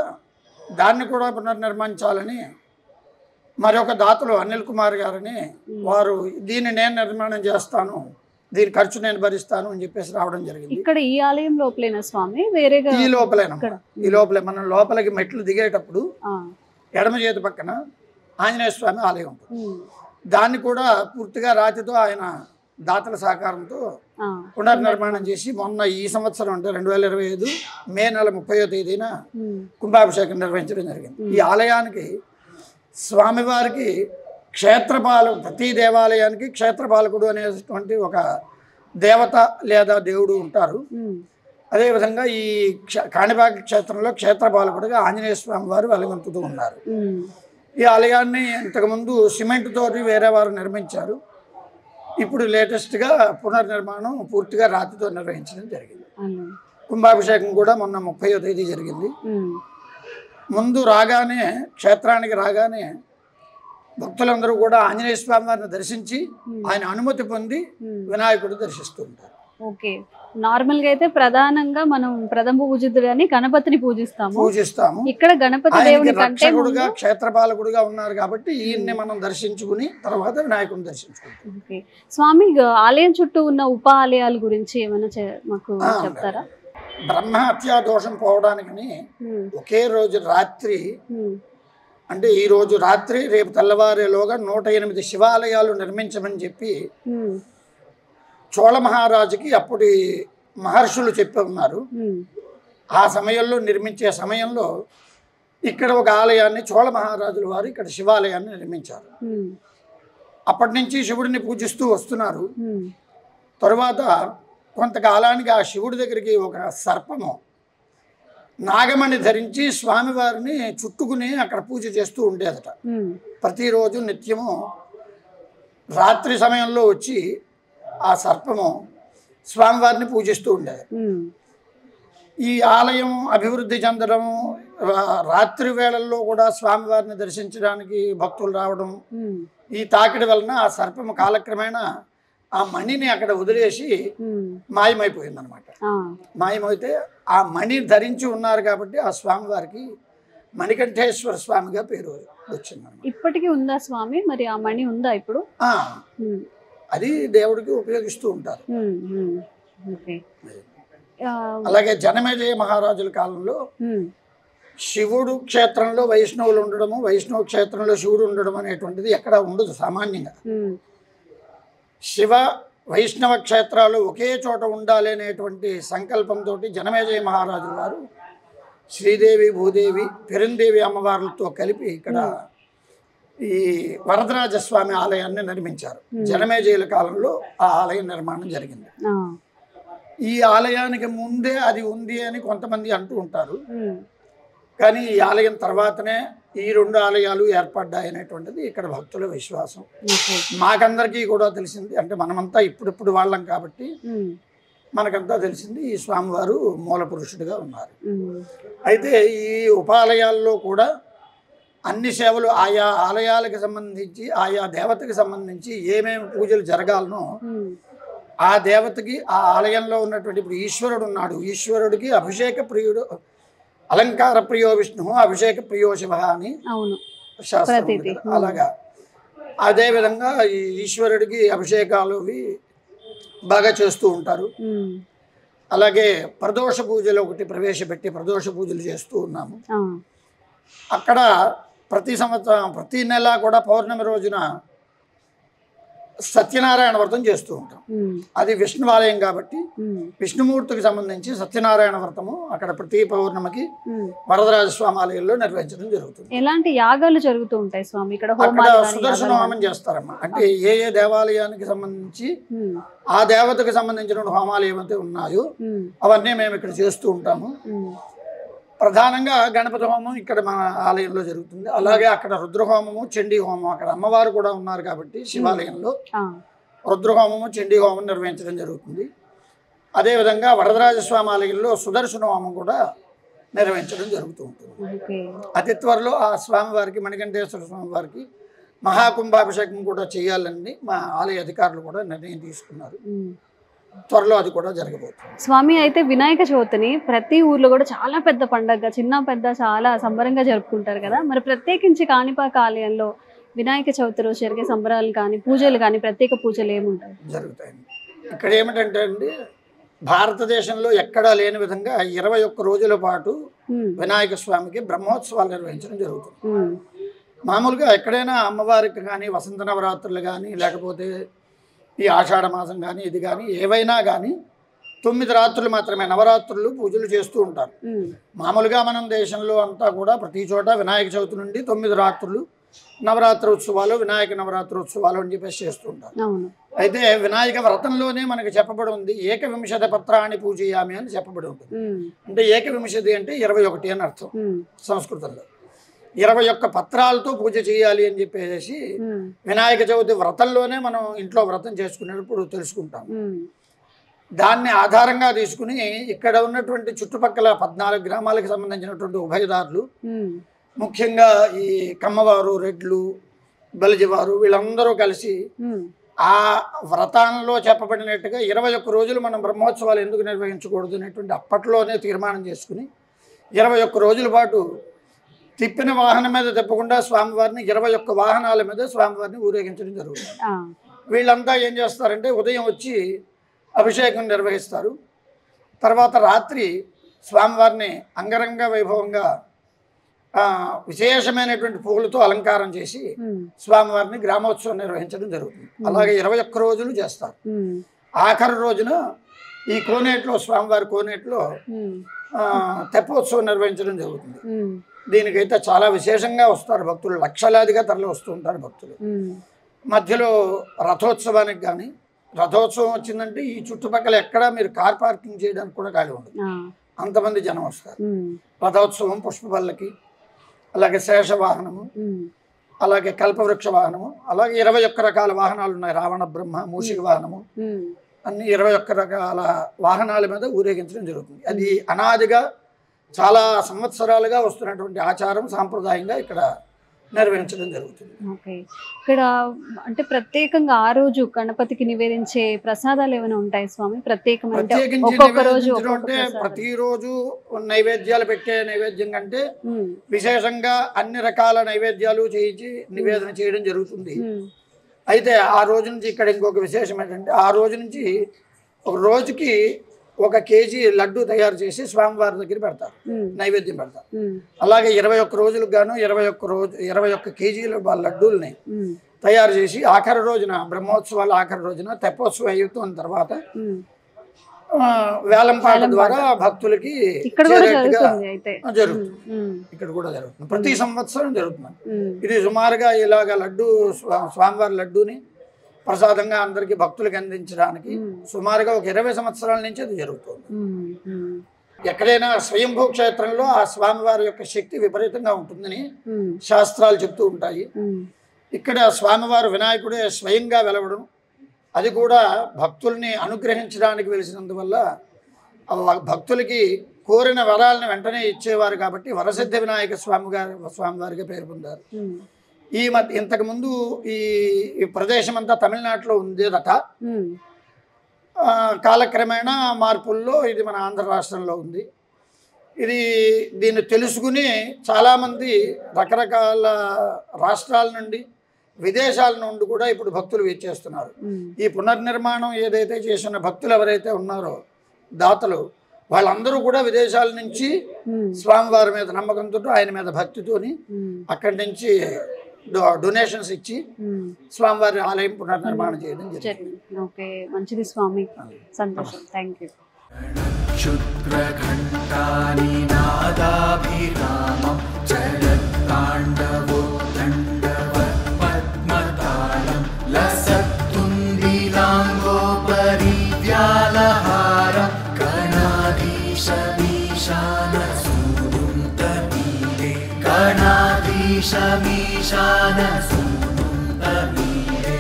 దాన్ని కూడా పునర్నిర్మించాలని మరొక దాతలు అనిల్ కుమార్ గారని వారు దీన్ని నేను నిర్మాణం చేస్తాను, దీని ఖర్చు నేను భరిస్తాను అని చెప్పేసి రావడం జరిగింది. ఇక్కడ ఈ ఆలయం లోపలేనా స్వామి? వేరేగా ఈ లోపలే మనం లోపలికి మెట్లు దిగేటప్పుడు ఎడమ చేతి పక్కన ఆంజనేయ స్వామి ఆలయం ఉంటుంది. దాన్ని కూడా పూర్తిగా రాతితో ఆయన దాతల సహకారంతో పునర్నిర్మాణం చేసి మొన్న ఈ సంవత్సరం అంటే 2025 మే నెల 30వ తేదీన కుంభాభిషేకం నిర్వహించడం జరిగింది. ఈ ఆలయానికి స్వామివారికి ప్రతి దేవాలయానికి క్షేత్రపాలకుడు అనేటువంటి ఒక దేవత లేదా దేవుడు ఉంటారు. అదేవిధంగా ఈ కాణిపాక క్షేత్రంలో క్షేత్రపాలకుడిగా ఆంజనేయ స్వామి వారు వెలుగొందుతూ ఉన్నారు. ఈ ఆలయాన్ని ఇంతకుముందు సిమెంట్ తోటి వేరే వారు నిర్మించారు. ఇప్పుడు లేటెస్ట్గా పునర్నిర్మాణం పూర్తిగా రాతితో నిర్వహించడం జరిగింది. కుంభాభిషేకం కూడా మొన్న 30వ తేదీ జరిగింది. ముందు రాగానే క్షేత్రానికి రాగానే భక్తులందరూ కూడా ఆంజనేయ స్వామి వారిని దర్శించి ఆయన అనుమతి పొంది వినాయకుడు దర్శిస్తూ ఉంటారు. ఓకే, నార్మల్ గా అయితే ప్రధానంగా మనం ప్రథమ పూజితుడని గణపతిని పూజిస్తాము. ఇక్కడ గణపతి దేవుని రక్షకుడుగా క్షేత్రపాలకుడుగా ఉన్నారు కాబట్టి ఈయన్ని మనం దర్శించుకుని తర్వాత వినాయకుడిని దర్శించుకుంటాం. ఓకే స్వామి, ఆలయం చుట్టూ ఉన్న ఉప ఆలయాల గురించి ఏమైనా మాకు చెప్తారా? బ్రహ్మహత్యా దోషం పోవడానికి ఒకే రోజు రాత్రి అంటే ఈ రోజు రాత్రి రేపు తెల్లవారేలోగా 108 శివాలయాలు నిర్మించమని చెప్పి చోళ మహారాజుకి అప్పటి మహర్షులు చెప్పి ఉన్నారు. ఆ సమయంలో నిర్మించే సమయంలో ఇక్కడ ఒక ఆలయాన్ని చోళ మహారాజుల వారు ఇక్కడ శివాలయాన్ని నిర్మించారు. అప్పటి నుంచి శివుడిని పూజిస్తూ వస్తున్నారు. తరువాత కొంతకాలానికి ఆ శివుడి దగ్గరికి ఒక సర్పము నాగమణి ధరించి స్వామివారిని చుట్టుకుని అక్కడ పూజ చేస్తూ ఉండేదట. ప్రతిరోజు నిత్యము రాత్రి సమయంలో వచ్చి ఆ సర్పము స్వామివారిని పూజిస్తూ ఉండేది. ఈ ఆలయం అభివృద్ధి చెందడం, రాత్రి వేళల్లో కూడా స్వామివారిని దర్శించడానికి భక్తులు రావడం, ఈ తాకిడి వలన ఆ సర్పము కాలక్రమేణా ఆ మణిని అక్కడ వదిలేసి మాయమైపోయింది అనమాట. మాయమైతే ఆ మణి ధరించి ఉన్నారు కాబట్టి ఆ స్వామివారికి మణికంఠేశ్వర స్వామిగా పేరు వచ్చింది. ఇప్పటికీ ఉందా స్వామి? మరి ఆ మణి ఉందా ఇప్పుడు? అది దేవుడికి ఉపయోగిస్తూ ఉంటారు. అలాగే జనమేజయ మహారాజుల కాలంలో శివుడు క్షేత్రంలో వైష్ణవులు ఉండడము, వైష్ణవ క్షేత్రంలో శివుడు ఉండడం అనేటువంటిది ఎక్కడ ఉండదు సామాన్యంగా. శివ వైష్ణవ క్షేత్రాలు ఒకే చోట ఉండాలి అనేటువంటి సంకల్పంతో జనమేజయ మహారాజుల వారు శ్రీదేవి, భూదేవి, పెరుందేవి అమ్మవార్లతో కలిపి ఇక్కడ ఈ వరదరాజస్వామి ఆలయాన్ని నిర్మించారు. జనమేజయుల కాలంలో ఆ ఆలయం నిర్మాణం జరిగింది. ఈ ఆలయానికి ముందే అది ఉంది అని కొంతమంది అంటూ ఉంటారు. కానీ ఈ ఆలయం తర్వాతనే ఈ 2 ఆలయాలు ఏర్పడ్డాయనేటువంటిది ఇక్కడ భక్తుల విశ్వాసం. మాకందరికీ కూడా తెలిసింది, అంటే మనమంతా ఇప్పుడిప్పుడు వాళ్ళం కాబట్టి మనకంతా తెలిసింది ఈ స్వామివారు మూల పురుషుడిగా ఉన్నారు. అయితే ఈ ఉపాలయాల్లో కూడా అన్ని సేవలు ఆయా ఆలయాలకు సంబంధించి ఆయా దేవతకి సంబంధించి ఏమేమి పూజలు జరగాలనో ఆ దేవతకి ఆ ఆలయంలో ఉన్నటువంటి ఇప్పుడు ఈశ్వరుడు ఉన్నాడు, ఈశ్వరుడికి అభిషేక ప్రియుడు, అలంకార ప్రియో విష్ణు, అభిషేక ప్రియో శివ అని శాస్త్రం. అలాగా అదేవిధంగా ఈ ఈశ్వరుడికి అభిషేకాలు అవి బాగా చేస్తూ ఉంటారు. అలాగే ప్రదోష పూజలు ఒకటి ప్రవేశపెట్టి ప్రదోష పూజలు చేస్తూ ఉన్నాము. అక్కడ ప్రతి సంవత్సరం ప్రతి నెల కూడా పౌర్ణమి రోజున సత్యనారాయణ వ్రతం చేస్తూ ఉంటాం. అది విష్ణువాలయం కాబట్టి విష్ణుమూర్తికి సంబంధించి సత్యనారాయణ వ్రతము అక్కడ ప్రతి పౌర్ణమికి వరదరాజస్వామి ఆలయంలో నిర్వహించడం జరుగుతుంది. ఎలాంటి యాగాలు జరుగుతూ ఉంటాయి స్వామి ఇక్కడ? అక్కడ సుదర్శన హోమం చేస్తారమ్మా. అంటే ఏ ఏ దేవాలయానికి సంబంధించి ఆ దేవతకు సంబంధించిన హోమాలు ఏమైతే ఉన్నాయో అవన్నీ మేము ఇక్కడ చేస్తూ ఉంటాము. ప్రధానంగా గణపతి హోమం ఇక్కడ మన ఆలయంలో జరుగుతుంది. అలాగే అక్కడ రుద్రహోమము, చండీ హోమం, అక్కడ అమ్మవారు కూడా ఉన్నారు కాబట్టి శివాలయంలో రుద్రహోమము, చండీ హోమం నిర్వహించడం జరుగుతుంది. అదేవిధంగా వరదరాజస్వామి ఆలయంలో సుదర్శన హోమం కూడా నిర్వహించడం జరుగుతూ ఉంటుంది. అతి త్వరలో ఆ స్వామివారికి, మణికంఠేశ్వర స్వామి వారికి మహాకుంభాభిషేకం కూడా చేయాలని మా ఆలయ అధికారులు కూడా నిర్ణయం తీసుకున్నారు. త్వరలో అది కూడా జరగబోతుంది. స్వామి అయితే వినాయక చవితిని ప్రతి ఊర్లో కూడా చాలా పెద్ద పండగ, చిన్న పెద్ద చాలా సంబరంగా జరుపుకుంటారు కదా. మరి ప్రత్యేకించి కాణిపాక ఆలయంలో వినాయక చవితి రోజు జరిగే సంబరాలు కానీ పూజలు కానీ ప్రత్యేక పూజలు ఏముంటాయి? జరుగుతాయండి. ఇక్కడ ఏమిటంటే అండి, భారతదేశంలో ఎక్కడా లేని విధంగా 21 రోజుల పాటు వినాయక స్వామికి బ్రహ్మోత్సవాలు నిర్వహించడం జరుగుతుంది. మామూలుగా ఎక్కడైనా అమ్మవారికి కానీ వసంత నవరాత్రులు కానీ లేకపోతే ఈ ఆషాఢ మాసం కానీ ఇది కానీ ఏవైనా కానీ 9 రాత్రులు మాత్రమే నవరాత్రులు పూజలు చేస్తూ ఉంటారు. మామూలుగా మనం దేశంలో అంతా కూడా ప్రతి చోట వినాయక చవితి నుండి 9 రాత్రులు నవరాత్రి ఉత్సవాలు, వినాయక నవరాత్రి ఉత్సవాలు అని చెప్పేసి చేస్తూ ఉంటారు. అయితే వినాయక వ్రతంలోనే మనకి చెప్పబడి ఉంది ఏకవింశతి పత్రాన్ని పూజయామి అని చెప్పబడి ఉంటుంది. అంటే ఏకవింశతి అంటే 21 అని అర్థం సంస్కృతంలో. 21 పత్రాలతో పూజ చేయాలి అని చెప్పేసి వినాయక చవితి వ్రతంలోనే మనం ఇంట్లో వ్రతం చేసుకునేటప్పుడు తెలుసుకుంటాం. దాన్ని ఆధారంగా తీసుకుని ఇక్కడ ఉన్నటువంటి చుట్టుపక్కల 14 గ్రామాలకు సంబంధించినటువంటి ఉభయదారులు, ముఖ్యంగా ఈ కమ్మవారు, రెడ్లు, బలిజవారు వీళ్ళందరూ కలిసి ఆ వ్రతంలో చెప్పబడినట్టుగా 21 రోజులు మనం బ్రహ్మోత్సవాలు ఎందుకు నిర్వహించకూడదు అనేటువంటి అప్పట్లోనే తీర్మానం చేసుకుని 21 రోజుల పాటు తిప్పిన వాహనం మీద తిప్పకుండా స్వామివారిని 21 వాహనాల మీద స్వామివారిని ఊరేగించడం జరుగుతుంది. వీళ్ళంతా ఏం చేస్తారంటే ఉదయం వచ్చి అభిషేకం నిర్వహిస్తారు. తర్వాత రాత్రి స్వామివారిని అంగరంగ వైభవంగా విశేషమైనటువంటి పువ్వులతో అలంకారం చేసి స్వామివారిని గ్రామోత్సవం నిర్వహించడం జరుగుతుంది. అలాగే 21 రోజులు చేస్తారు. ఆఖరి రోజున ఈ కోనేట్లో, స్వామివారి కోనేట్లో తెప్పోత్సవం నిర్వహించడం జరుగుతుంది. దీనికైతే చాలా విశేషంగా వస్తారు భక్తులు, లక్షలాదిగా తరలి వస్తూ ఉంటారు భక్తులు. మధ్యలో రథోత్సవానికి కానీ, రథోత్సవం వచ్చిందంటే ఈ చుట్టుపక్కల ఎక్కడా మీరు కార్ పార్కింగ్ చేయడానికి కూడా ఖాళీ ఉండదు, అంతమంది జనం వస్తారు. రథోత్సవం, పుష్పపల్లకి, అలాగే శేష వాహనము, అలాగే కల్పవృక్ష వాహనము, అలాగే 21 రకాల వాహనాలు ఉన్నాయి. రావణ బ్రహ్మ, మూషిక వాహనము, అన్ని 21 రకాల వాహనాల మీద ఊరేగించడం జరుగుతుంది. అది అనాదిగా చాలా సంవత్సరాలుగా వస్తున్నటువంటి ఆచారం, సాంప్రదాయంగా ఇక్కడ నిర్వహించడం జరుగుతుంది. ఓకే. ఇక్కడ అంటే ప్రత్యేకంగా ఆ రోజు గణపతికి నివేదించే ప్రసాదాలు ఏమైనా ఉంటాయి స్వామి? ప్రత్యేకమైన ప్రతిరోజు నైవేద్యాలు పెట్టే నైవేద్యం కంటే విశేషంగా అన్ని రకాల నైవేద్యాలు చేయించి నివేదన చేయడం జరుగుతుంది. అయితే ఆ రోజు నుంచి ఇక్కడ ఇంకొక విశేషం ఏంటంటే, ఆ రోజు నుంచి ఒక రోజుకి 1 కేజీ లడ్డు తయారు చేసి స్వామివారి దగ్గర పెడతారు, నైవేద్యం పెడతారు. అలాగే 21 రోజులకు గాను 21 కేజీల లడ్డూల్ని తయారు చేసి ఆఖరి రోజున, బ్రహ్మోత్సవాలు ఆఖరి రోజున తెప్పోత్సవం అయిపోయిన తర్వాత వేలంపాట ద్వారా భక్తులకి జరుగుతుంది. ఇక్కడ కూడా జరుగుతుంది, ప్రతి సంవత్సరం జరుగుతుంది. ఇది సుమారుగా ఇలాగ లడ్డు, స్వామివారి లడ్డూని ప్రసాదంగా అందరికి భక్తులకు అందించడానికి సుమారుగా ఒక 20 సంవత్సరాల నుంచి అది జరుగుతుంది. ఎక్కడైనా స్వయంభూ క్షేత్రంలో ఆ స్వామివారి యొక్క శక్తి విపరీతంగా ఉంటుందని శాస్త్రాలు చెప్తూ ఉంటాయి. ఇక్కడ స్వామివారు వినాయకుడే స్వయంగా వెలవడం, అది కూడా భక్తుల్ని అనుగ్రహించడానికి వెలిసినందువల్ల భక్తులకి కోరిన వరాలను వెంటనే ఇచ్చేవారు కాబట్టి వరసిద్ధ వినాయక స్వామివారిగా పేరు పొందారు. ఈ ఇంతకుముందు ఈ ప్రదేశం అంతా తమిళనాడులో ఉండేదట. కాలక్రమేణా మార్పుల్లో ఇది మన ఆంధ్ర రాష్ట్రంలో ఉంది. దీన్ని తెలుసుకుని చాలామంది రకరకాల రాష్ట్రాల నుండి విదేశాల నుండి కూడా ఇప్పుడు భక్తులు విచ్చేస్తున్నారు. ఈ పునర్నిర్మాణం ఏదైతే చేసిన భక్తులు ఎవరైతే ఉన్నారో దాతలు, వాళ్ళందరూ కూడా విదేశాల నుంచి స్వామివారి మీద నమ్మకంతో, ఆయన మీద భక్తితోని అక్కడి నుంచి డొనేషన్స్ ఇచ్చి స్వామివారి ఆలయం పునర్నిర్మాణం చేయడం జరిగింది. ఓకే, మంచిది స్వామి, సంతోషం. Thank you. క్షుద్రఘంటాని నాదాభిరామం చరతాండవో దండవ పద్మతాళం లసత్తుందిలాంగోపరి వ్యాలహారం గణాధీశమీశాన సూనుంతమీరే గణాధీశమీశాన సూనుంతమీరే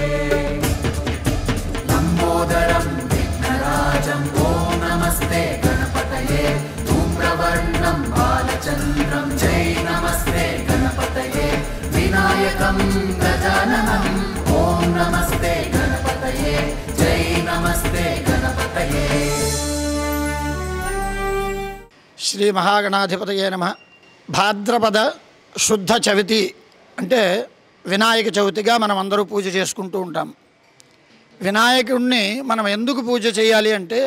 లంబోదరం విఘ్నరాజం ఓం నమస్తే గణపతయే ధూమ్రవర్ణం బాలచంద్రం జై నమస్తే గణపతయే వినాయకం గజాననం ఓం నమస్తే గణపతయే జై నమస్తే గణపతయే. శ్రీ మహాగణాధిపతయే నమః. భాద్రపద శుద్ధ చవితి అంటే వినాయక చవితిగా మనం అందరూ పూజ చేసుకుంటూ ఉంటాం. వినాయకుడిని మనం ఎందుకు పూజ చేయాలి అంటే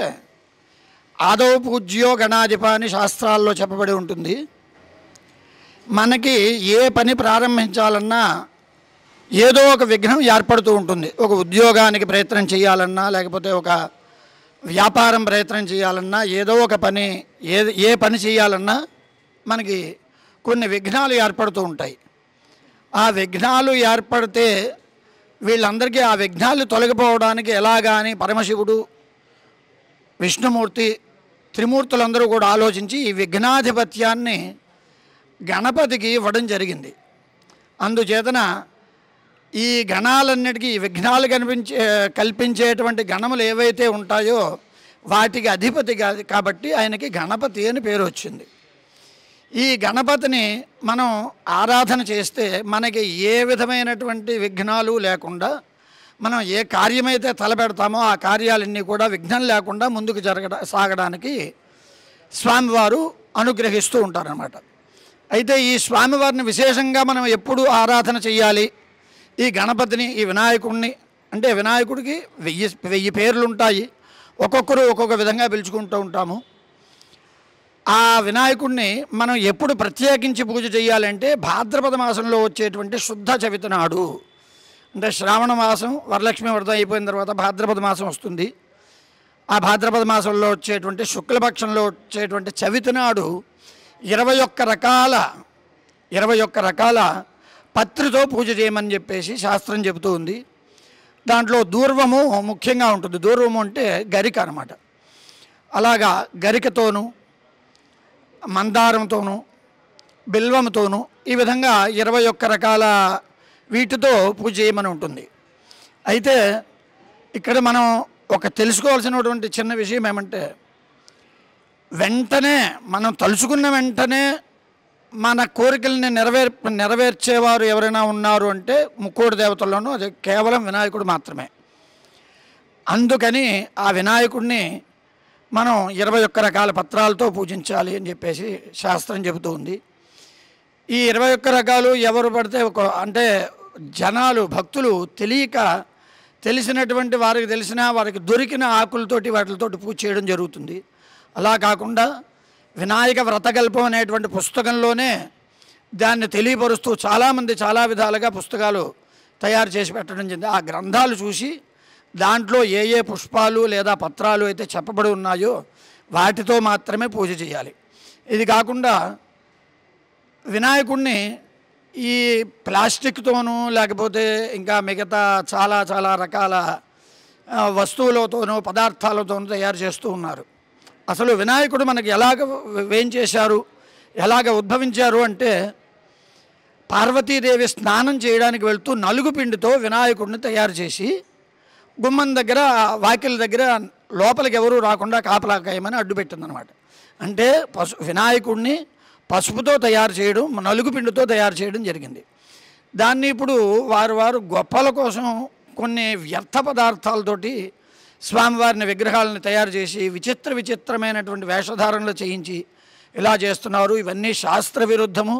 ఆదౌ పూజ్యో గణాధిప అని శాస్త్రాల్లో చెప్పబడి ఉంటుంది. మనకి ఏ పని ప్రారంభించాలన్నా ఏదో ఒక విఘ్నం ఏర్పడుతూ ఉంటుంది. ఒక ఉద్యోగానికి ప్రయత్నం చేయాలన్నా, లేకపోతే ఒక వ్యాపారం ప్రయత్నం చేయాలన్నా, ఏదో ఒక పని ఏ పని చేయాలన్నా మనకి కొన్ని విఘ్నాలు ఏర్పడుతూ ఉంటాయి. ఆ విఘ్నాలు ఏర్పడితే వీళ్ళందరికీ ఆ విఘ్నాలు తొలగిపోవడానికి ఎలాగా అని పరమశివుడు, విష్ణుమూర్తి, త్రిమూర్తులందరూ కూడా ఆలోచించి ఈ విఘ్నాధిపత్యాన్ని గణపతికి ఇవ్వడం జరిగింది. అందుచేతన ఈ గణాలన్నిటికీ విఘ్నాలు కల్పించేటువంటి గణములు ఏవైతే ఉంటాయో వాటికి అధిపతి కాబట్టి ఆయనకి గణపతి అని పేరు వచ్చింది. ఈ గణపతిని మనం ఆరాధన చేస్తే మనకి ఏ విధమైనటువంటి విఘ్నాలు లేకుండా మనం ఏ కార్యమైతే తలపెడతామో ఆ కార్యాలన్నీ కూడా విఘ్నం లేకుండా ముందుకు సాగడానికి స్వామివారు అనుగ్రహిస్తూ ఉంటారన్నమాట. అయితే ఈ స్వామివారిని విశేషంగా మనం ఎప్పుడు ఆరాధన చేయాలి? ఈ గణపతిని, ఈ వినాయకుడిని, అంటే వినాయకుడికి 1000 పేర్లు ఉంటాయి. ఒక్కొక్కరు ఒక్కొక్క విధంగా పిలుచుకుంటూ ఉంటాము. ఆ వినాయకుడిని మనం ఎప్పుడు ప్రత్యేకించి పూజ చేయాలంటే భాద్రపద మాసంలో వచ్చేటువంటి శుద్ధ చవితి నాడు. అంటే శ్రావణ మాసం వరలక్ష్మి వ్రతం అయిపోయిన తర్వాత భాద్రపద మాసం వస్తుంది. ఆ భాద్రపద మాసంలో వచ్చేటువంటి శుక్లపక్షంలో వచ్చేటువంటి చవితి నాడు 21 రకాల పత్రితో పూజ చేయమని చెప్పేసి శాస్త్రం చెబుతూ ఉంది. దాంట్లో దూర్వము ముఖ్యంగా ఉంటుంది. దూర్వము అంటే గరిక అన్నమాట. అలాగా గరికతోనూ, మందారంతోనూ, బిల్వంతోనూ ఈ విధంగా 21 రకాల వీటితో పూజ చేయమని ఉంటుంది. అయితే ఇక్కడ మనం ఒక తెలుసుకోవాల్సినటువంటి చిన్న విషయం ఏమంటే, వెంటనే మనం తలుచుకున్న వెంటనే మన కోరికల్ని నెరవేర్చేవారు ఎవరైనా ఉన్నారు అంటే ముక్కోటి దేవతల్లోనూ అది కేవలం వినాయకుడు మాత్రమే. అందుకని ఆ వినాయకుడిని మనం 21 రకాల పత్రాలతో పూజించాలి అని చెప్పేసి శాస్త్రం చెబుతూ ఉంది. ఈ 21 రకాలు ఎవరు పడితే అంటే జనాలు, భక్తులు తెలిసినటువంటి వారికి వారికి దొరికిన ఆకులతోటి వాటితోటి పూజ చేయడం జరుగుతుంది. అలా కాకుండా వినాయక వ్రతకల్పం అనేటువంటి పుస్తకంలోనే దాన్ని తెలియపరుస్తూ చాలామంది చాలా విధాలుగా పుస్తకాలు తయారు చేసి పెట్టడం జరిగింది. ఆ గ్రంథాలు చూసి దాంట్లో ఏ పుష్పాలు లేదా పత్రాలు అయితే చెప్పబడి ఉన్నాయో వాటితో మాత్రమే పూజ చేయాలి. ఇది కాకుండా వినాయకుడిని ఈ ప్లాస్టిక్తోనూ లేకపోతే ఇంకా మిగతా చాలా రకాల వస్తువులతోనూ పదార్థాలతోనూ తయారు చేస్తూ ఉన్నారు. అసలు వినాయకుడు మనకి ఎలాగ వేయించేశారు, ఎలాగ ఉద్భవించారు అంటే పార్వతీదేవి స్నానం చేయడానికి వెళ్తూ నలుగు పిండితో వినాయకుడిని తయారు చేసి గుమ్మం దగ్గర, వాకిల దగ్గర లోపలికి ఎవరూ రాకుండా కాపలాకాయమని అడ్డుపెట్టిందనమాట. అంటే వినాయకుడిని పసుపుతో తయారు చేయడం, నలుగు పిండితో తయారు చేయడం జరిగింది. దాన్ని ఇప్పుడు వారు గొప్పల కోసం కొన్ని వ్యర్థ పదార్థాలతోటి స్వామివారిని విగ్రహాలను తయారు చేసి విచిత్రమైనటువంటి వేషధారణలు చేయించి ఇలా చేస్తున్నారు. ఇవన్నీ శాస్త్ర విరుద్ధము.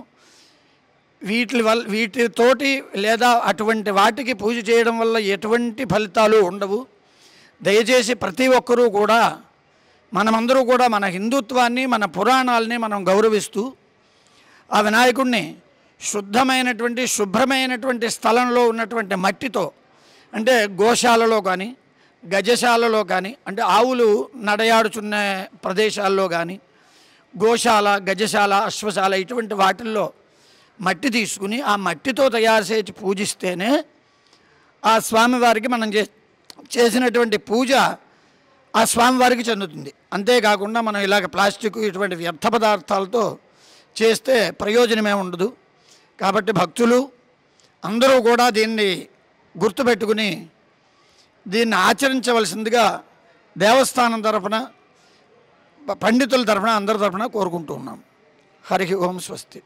వీటితోటి లేదా అటువంటి వాటికి పూజ చేయడం వల్ల ఎటువంటి ఫలితాలు ఉండవు. దయచేసి ప్రతి ఒక్కరూ కూడా మనమందరూ కూడా మన హిందుత్వాన్ని, మన పురాణాలని మనం గౌరవిస్తూ ఆ వినాయకుడిని శుభ్రమైనటువంటి స్థలంలో ఉన్నటువంటి మట్టితో, అంటే గోశాలలో కానీ గజశాలలో కానీ, అంటే ఆవులు నడయాడుచున్న ప్రదేశాల్లో కానీ, గోశాల, గజశాల, అశ్వశాల ఇటువంటి వాటిల్లో మట్టి తీసుకుని ఆ మట్టితో తయారు చేసి పూజిస్తేనే ఆ స్వామివారికి మనం చేసినటువంటి పూజ ఆ స్వామివారికి చెందుతుంది. అంతేకాకుండా మనం ఇలాగ ప్లాస్టిక్ ఇటువంటి వ్యర్థ పదార్థాలతో చేస్తే ప్రయోజనమే ఉండదు. కాబట్టి భక్తులు అందరూ కూడా దీన్ని గుర్తుపెట్టుకుని దీన్ని ఆచరించవలసిందిగా దేవస్థానం తరఫున, పండితుల తరఫున, అందరి తరఫున కోరుకుంటూ ఉన్నాం. హరి ఓం స్వస్తి.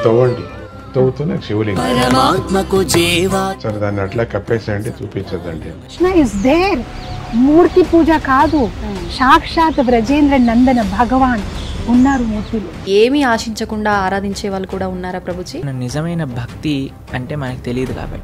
తవ్వండి, తవ్వుతూనే శివలింగం. పరమాత్మకు జీవా. సరే దాన్ని అట్లా కప్పేసేయండి, చూపించదండి. Krishna is there. మూర్తి పూజ కాదు, సాక్షాత్ బ్రజేంద్ర నందన భగవాన్ ఉన్నారు మూర్తిలో. ఏమీ ఆశించకుండా ఆరాధించే వాళ్ళు కూడా ఉన్నారా ప్రభుజీ? నిజమైన భక్తి అంటే మనకు తెలియదు కాబట్టి